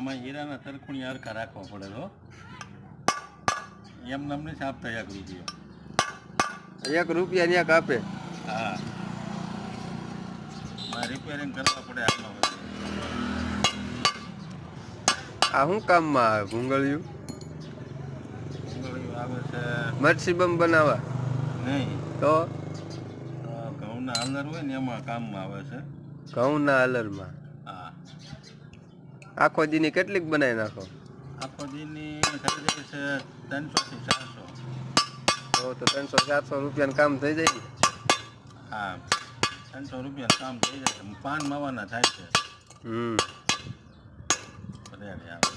આમાં હીરાના તરખુણી હરખા રાખવા પડે હો. એમ નામને આપતા 1 રૂપિયો. 1 રૂપિયા ન્યા કાપે. હા, રિપેરિંગ કરવા પડે આમાં. આ શું કામમાં આવે ભૂંગળિયું? ભૂંગળિયું આવે છે મરચી બમ બનાવવા નહીં તો ઘઉંના હલર હોય ને એમાં કામમાં આવે છે. ઘઉંના હલરમાં? હા. આખો દીની કેટલીક બનાવી નાખો? આખો દીની થઈ જાય છે 300 થી 400. તો 300-400 રૂપિયાનું કામ થઈ જાય ને? હા, 300 રૂપિયાનું કામ થઈ જાય છે. પાન માવાના થાય છે. હમ. રેડી આવે.